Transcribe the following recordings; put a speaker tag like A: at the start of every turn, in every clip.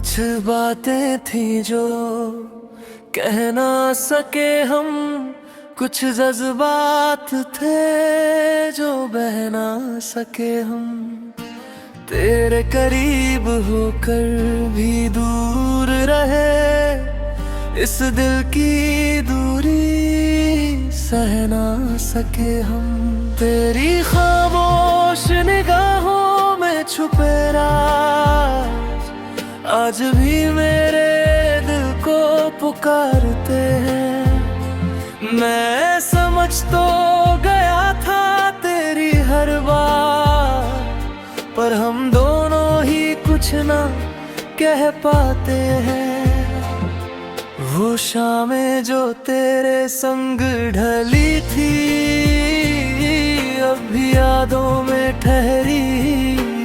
A: कुछ बातें थी जो कह ना सके हम, कुछ जज्बात थे जो बह ना सके हम। तेरे करीब होकर भी दूर रहे, इस दिल की दूरी सह ना सके हम। तेरी खामोश निगाहों में छुपे राज आज भी मेरे दिल को पुकारते हैं। मैं समझ तो गया था तेरी हर बात, पर हम दोनों ही कुछ ना कह पाते हैं। वो शामें जो तेरे संग ढली थी, अब भी यादों में ठहरी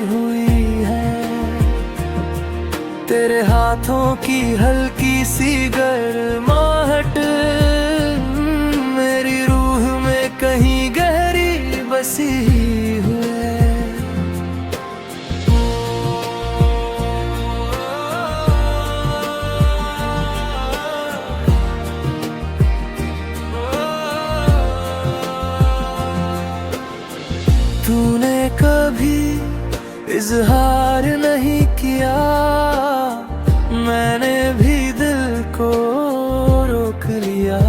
A: हुई है। तेरे हाथों की हल्की सी गर्माहट मेरी रूह में कहीं गहरी बसी हुई है। तूने कभी इजहार नहीं किया, मैंने भी दिल को रोक लिया।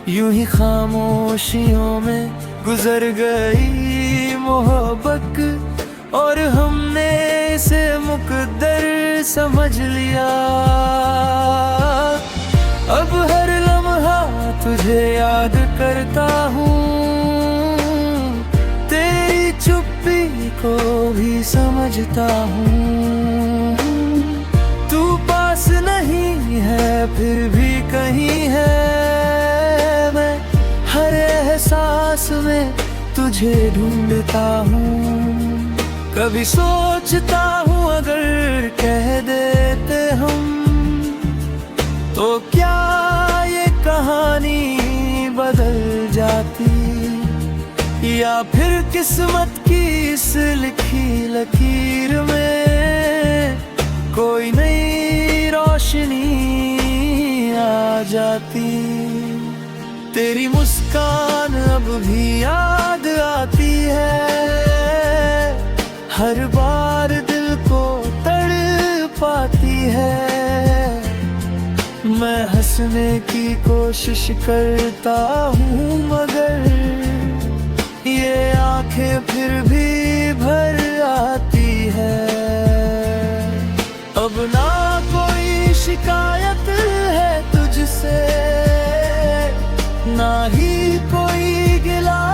A: यूं ही खामोशियों में गुजर गई मोहब्बत, और हमने इसे मुकद्दर समझ लिया। अब हर लम्हा तुझे याद करता हूँ, तेरी चुप्पी को भी समझता हूँ। तू पास नहीं है फिर भी कहीं है, मैं हर एहसास में तुझे ढूंढता हूँ। कभी सोचता हूँ अगर कह देते हम, तो क्या ये कहानी बदल जाती, या फिर किस्मत की इस लिखी लकीर में कोई नई रोशनी आ जाती। तेरी मुस्कान अब भी याद आती है, हर बार दिल को तड़पाती है। मैं हंसने की कोशिश करता हूँ, मगर ये आंखें फिर भी भर आती है। अब ना कोई शिकायत है तुझसे, ना ही कोई गिला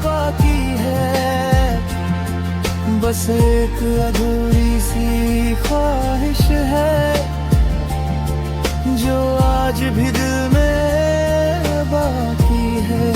A: बाकी है। बस एक अधूरी सी ख्वाहिश है, जो आज भी दिल में बाकी है।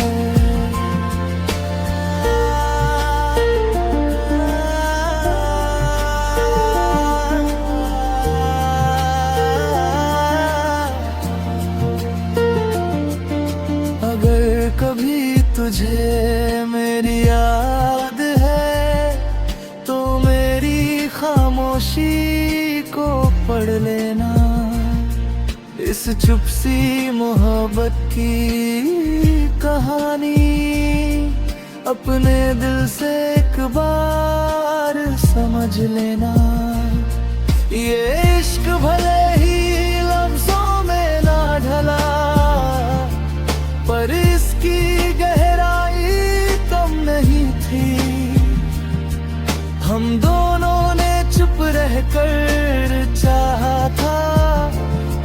A: कभी तुझे मेरी याद है तो मेरी खामोशी को पढ़ लेना। इस चुप सी मोहब्बत की कहानी अपने दिल से एक बार समझ लेना। ये इश्क भले ही लफ्जों में ना ढला, पर इसकी गहराई कम नहीं थी। हम दोनों ने चुप रहकर चाहा था,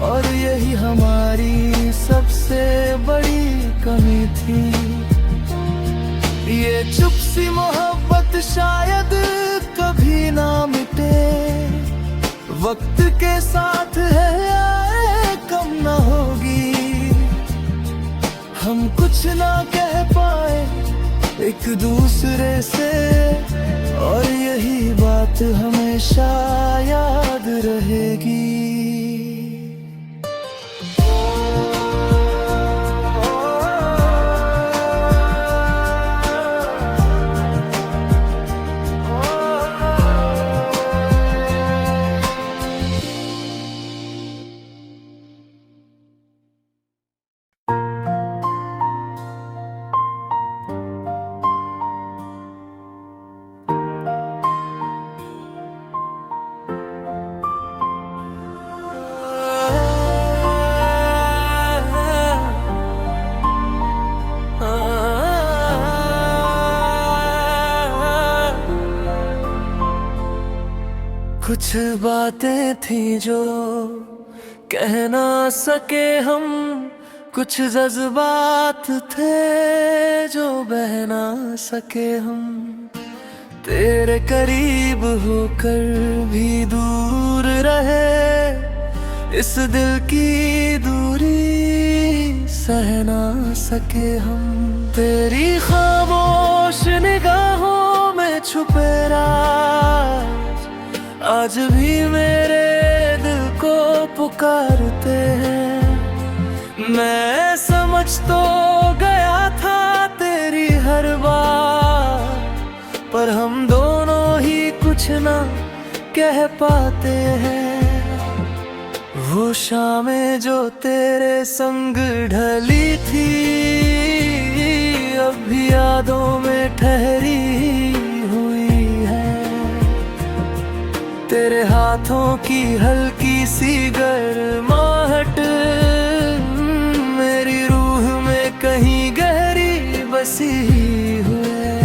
A: और यही हमारी सबसे बड़ी कमी थी। ये चुप सी मोहब्बत शायद कभी ना मिटे, वक्त के साथ है कम ना होगी। हम कुछ ना कह पाए एक दूसरे से, और यही बात हमेशा याद रहेगी। कुछ बातें थी जो कह ना सके हम, कुछ जज्बात थे जो बह ना सके हम। तेरे करीब होकर भी दूर रहे, इस दिल की दूरी सह ना सके हम। तेरी खामोश निगाहों में छुपे राज आज भी मेरे दिल को पुकारते हैं। मैं समझ तो गया था तेरी हर बात, पर हम दोनों ही कुछ ना कह पाते हैं। वो शामें जो तेरे संग ढली थी, अब भी यादों में ठहरी हुई है। तेरे हाथों की हल्की सी गर्माहट मेरी रूह में कहीं गहरी बसी हुई है।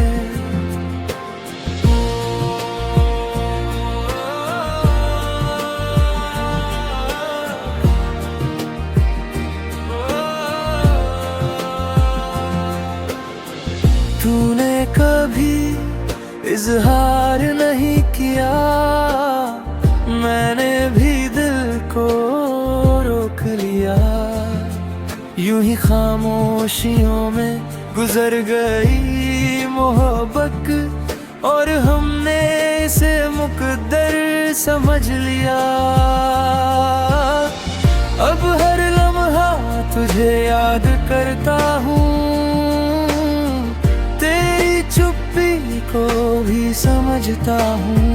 A: तूने कभी इजहार नहीं किया, मैंने भी दिल को रोक लिया। यूं ही खामोशियों में गुजर गई मोहब्बत, और हमने इसे मुकद्दर समझ लिया। अब हर लम्हा तुझे याद करता हूँ, तेरी चुप्पी को भी समझता हूँ।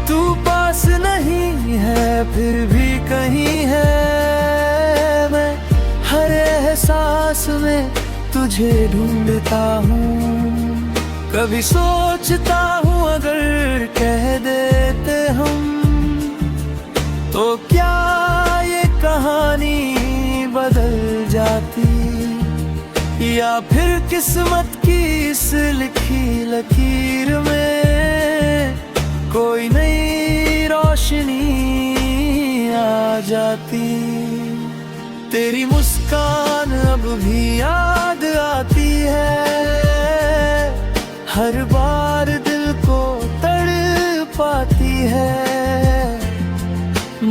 A: तू पास नहीं है फिर भी कहीं है, मैं हर एहसास में तुझे ढूंढता हूँ। कभी सोचता हूँ अगर कह देते हम, तो क्या ये कहानी बदल जाती, या फिर किस्मत की इस लिखी लकीर में कोई नई रोशनी आ जाती। तेरी मुस्कान अब भी याद आती है, हर बार दिल को तड़पाती है।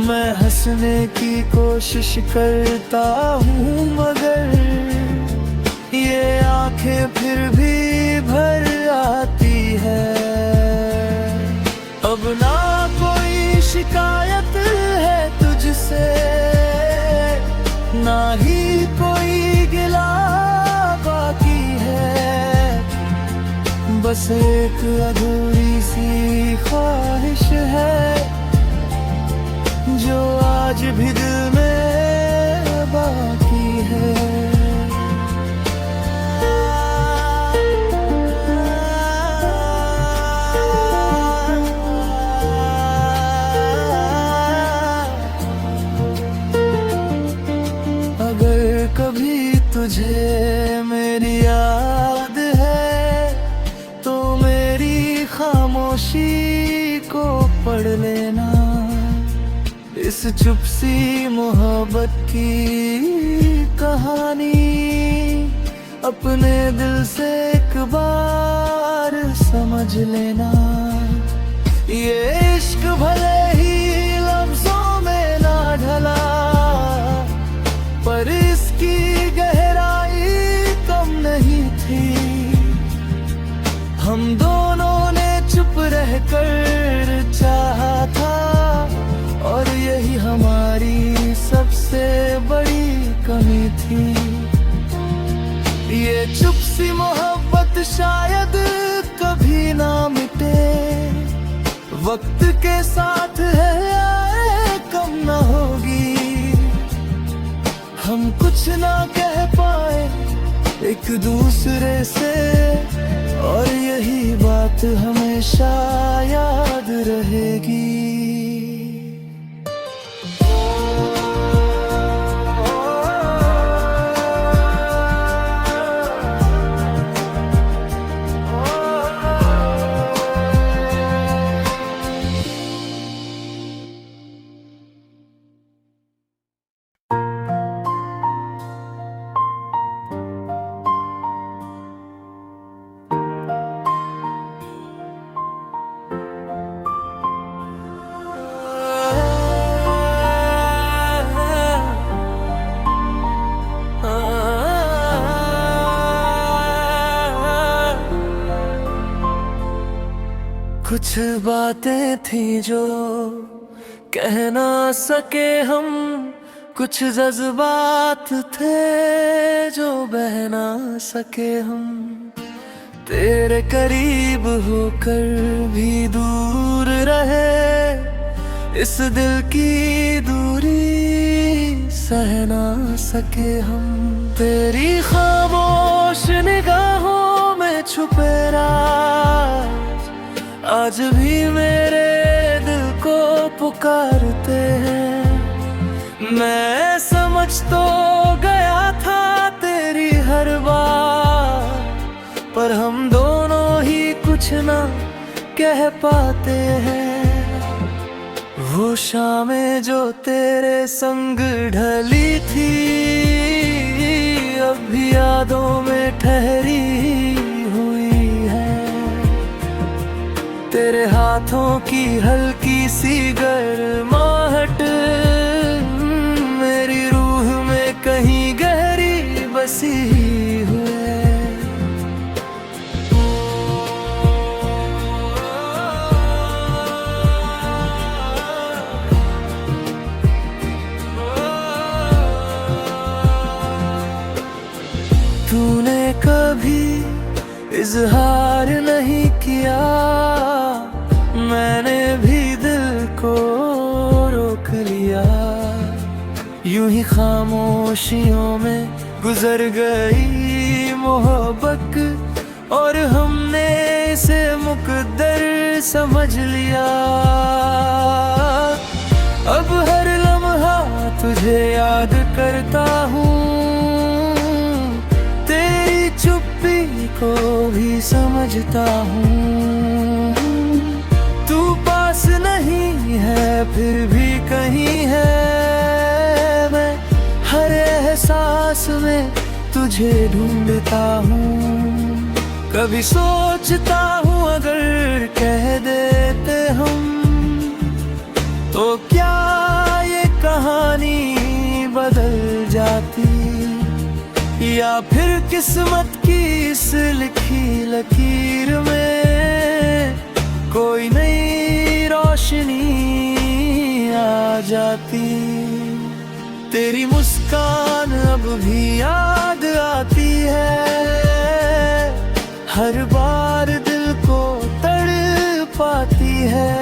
A: मैं हंसने की कोशिश करता हूँ मगर ये आंखें फिर भी भर आती है। अब ना कोई शिकायत है तुझसे, ना ही कोई गिला बाकी है। बस एक अधूरी सी ख्वाहिश है जो आज भी दिल में बाकी है। कभी तुझे मेरी याद है तो मेरी खामोशी को पढ़ लेना। इस चुप सी मोहब्बत की कहानी अपने दिल से एक बार समझ लेना। ये इश्क भले ही लफ्जों में ना ढला, पर इसकी गहराई कम नहीं थी। हम दोनों ने चुप रहकर चाहा था, और यही हमारी सबसे बड़ी कमी थी। ये चुप सी मोहब्बत शायद कभी ना मिटे, वक्त के साथ है आए कम ना होगी। हम कुछ ना कह पाए एक दूसरे से, और यही बात हमेशा याद रहेगी। कुछ बातें थी जो कह ना सके हम, कुछ जज्बात थे जो बह ना सके हम। तेरे करीब होकर भी दूर रहे, इस दिल की दूरी सह ना सके हम। तेरी खामोश निगाहों में छुपे राज आज भी मेरे दिल को पुकारते हैं। मैं समझ तो गया था तेरी हर बात, पर हम दोनों ही कुछ ना कह पाते हैं। वो शामें जो तेरे संग ढली थी, अब भी यादों में ठहरी हुई है। तेरे हाथों की हल्की सी गर्माहट मेरी रूह में कहीं गहरी बसी हुई है। तूने कभी इजहार नहीं किया, मैंने भी दिल को रोक लिया। यूं ही खामोशियों में गुजर गई मोहब्बत, और हमने इसे मुकद्दर समझ लिया। अब हर लम्हा तुझे याद करता हूँ, चुप्पी को भी समझता हूँ। तू पास नहीं है फिर भी कहीं है, मैं हर एहसास में तुझे ढूंढता हूँ। कभी सोचता हूँ अगर कह देते हम, तो क्या ये कहानी बदल जाती, या फिर किस्मत की इस लिखी लकीर में कोई नई रोशनी आ जाती। तेरी मुस्कान अब भी याद आती है, हर बार दिल को तड़पाती है।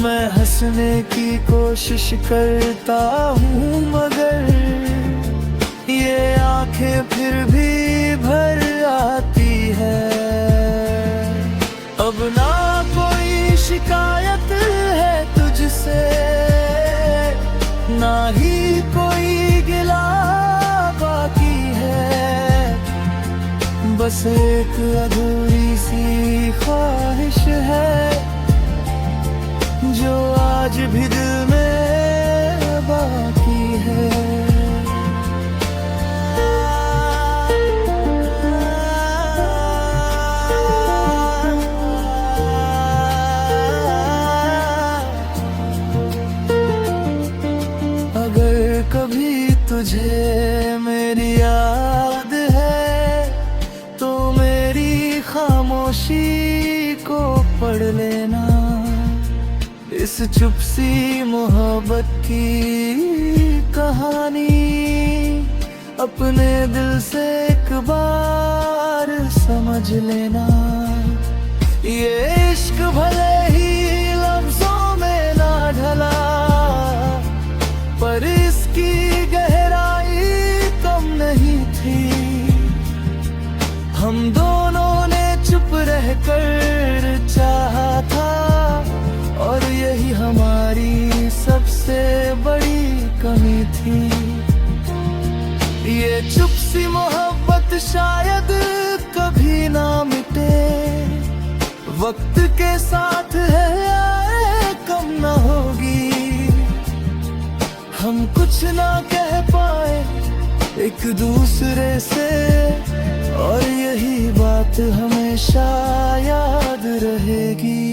A: मैं हंसने की कोशिश करता हूँ, मगर ये आंखें फिर भी भर आती है। अब ना कोई शिकायत है तुझसे, ना ही कोई गिला बाकी है। बस एक अधूरी सी ख्वाहिश है, जो आज भी दिल में बाकी है। कभी तुझे मेरी याद है, तो मेरी खामोशी को पढ़ लेना। इस चुप सी मोहब्बत की कहानी अपने दिल से एक बार समझ लेना। ये इश्क भले ही लफ्जों में ना ढला, पर इसकी गहराई कम नहीं थी। हम दोनों ने चुप रहकर चाहा था, और यही हमारी सबसे बड़ी कमी थी। ये चुप सी मोहब्बत शायद कभी ना मिटे, वक्त के साथ है कम ना होगी। हम कुछ ना कह पाए एक दूसरे से, और यही बात हमेशा याद रहेगी।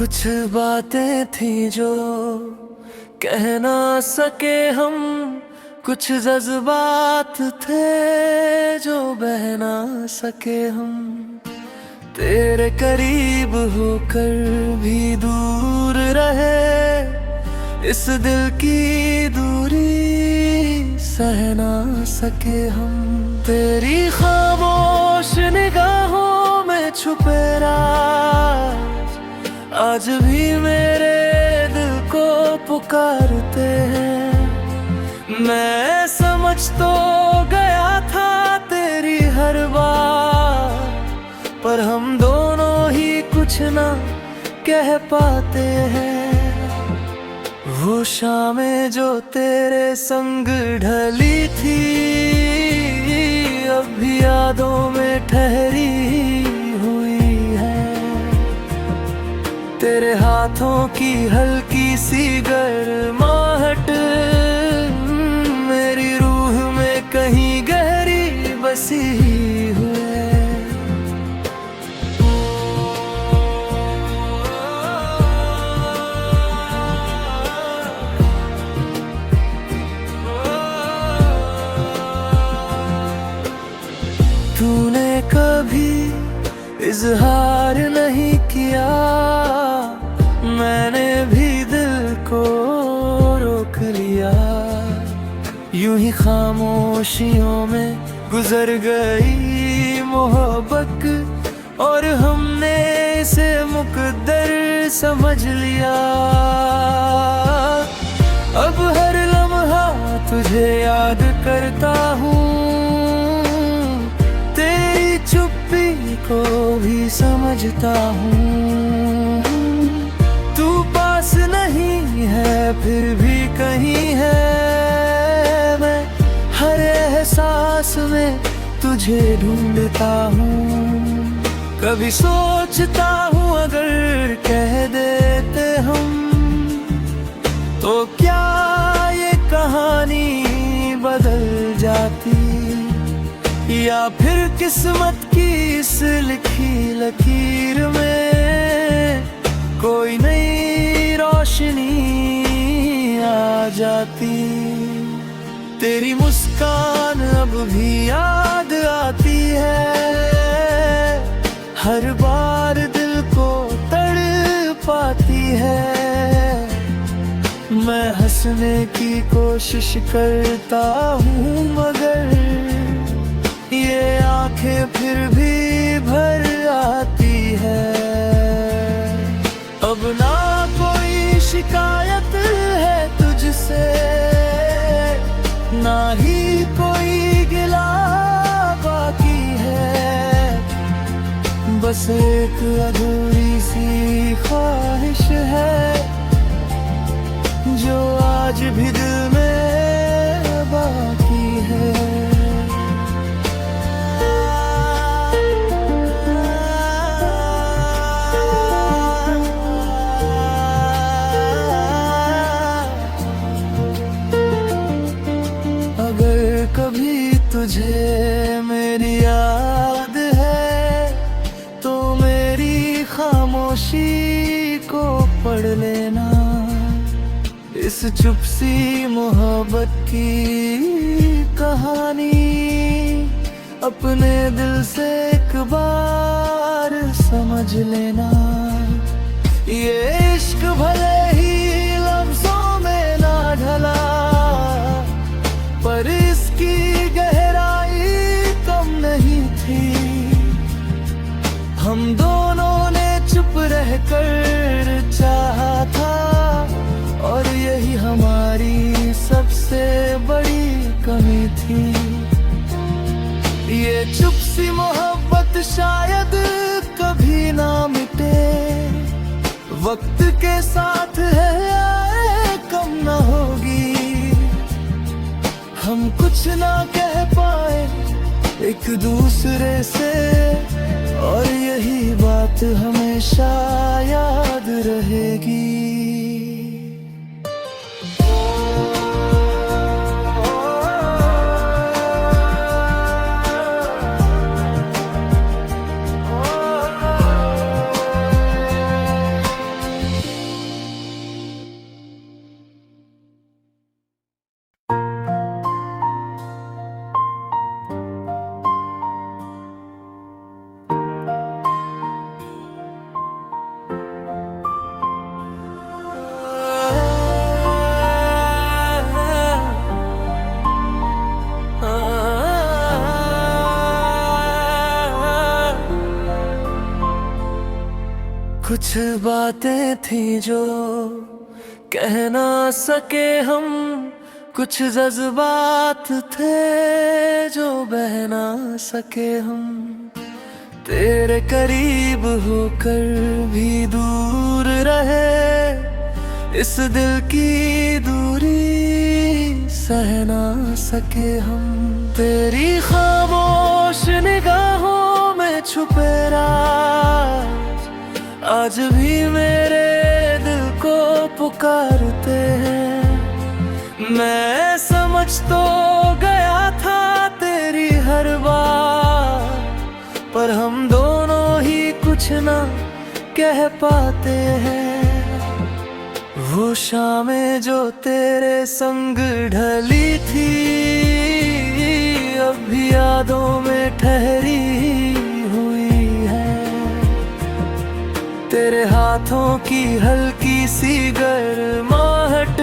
A: कुछ बातें थी जो कह ना सके हम, कुछ जज्बात थे जो बह ना सके हम। तेरे करीब होकर भी दूर रहे, इस दिल की दूरी सह ना सके हम। तेरी खामोश निगाहों में छुपे राज आज भी मेरे दिल को पुकारते हैं। मैं समझ तो गया था तेरी हर बात, पर हम दोनों ही कुछ ना कह पाते हैं। वो शामें जो तेरे संग ढली थी अब भी यादों में ठहरी हुई है। तेरे हाथों की हल्की सी गर्माहट मेरी रूह में कहीं गहरी बसी हुई है। तूने कभी इजहार नहीं किया, मैंने भी दिल को रोक लिया। यूं ही खामोशियों में गुजर गई मोहब्बत, और हमने इसे मुकद्दर समझ लिया। अब हर लम्हा तुझे याद करता हूँ, तेरी चुप्पी को भी समझता हूँ। तू पास नहीं है फिर भी कहीं है, मैं हर एहसास में तुझे ढूंढता हूँ। कभी सोचता हूँ अगर कह देते हम तो क्या ये कहानी बदल जाती, या फिर किस्मत की इस लिखी लकीर में कोई नई रोशनी आ जाती। तेरी मुस्कान अब भी याद आती है, हर बार दिल को तड़पाती है। मैं हंसने की कोशिश करता हूँ मगर ये आंखें फिर भी भर आती है। अब ना कोई शिकायत है तुझसे, ना ही कोई गिला बाकी है। बस एक अधूरी सी ख्वाहिश है जो आज भी दिल में बाकी है। तुझे मेरी याद है तो मेरी खामोशी को पढ़ लेना। इस चुप सी मोहब्बत की कहानी अपने दिल से एक बार समझ लेना। ये इश्क भले ही लफ्जों में ना ढला, पर इसकी गहराई कम नहीं थी। हम दोनों ने चुप रहकर चाहा था, और यही हमारी सबसे बड़ी कमी थी। ये चुप सी मोहब्बत शायद कभी ना मिटे, वक्त के साथ है कम ना होगी। हम कुछ ना कह पाए एक दूसरे से, और यही बात हमेशा याद रहेगी। कुछ बातें थी जो कह ना सके हम, कुछ जज्बात थे जो बह ना सके हम। तेरे करीब होकर भी दूर रहे, इस दिल की दूरी सह ना सके हम। तेरी खामोश निगाहों में छुपे राज आज भी मेरे दिल को पुकारते हैं। मैं समझ तो गया था तेरी हर बात, पर हम दोनों ही कुछ ना कह पाते हैं। वो शामें जो तेरे संग ढली थी, अब भी यादों में ठहरी हुई है। तेरे हाथों की हल्की सी गर्माहट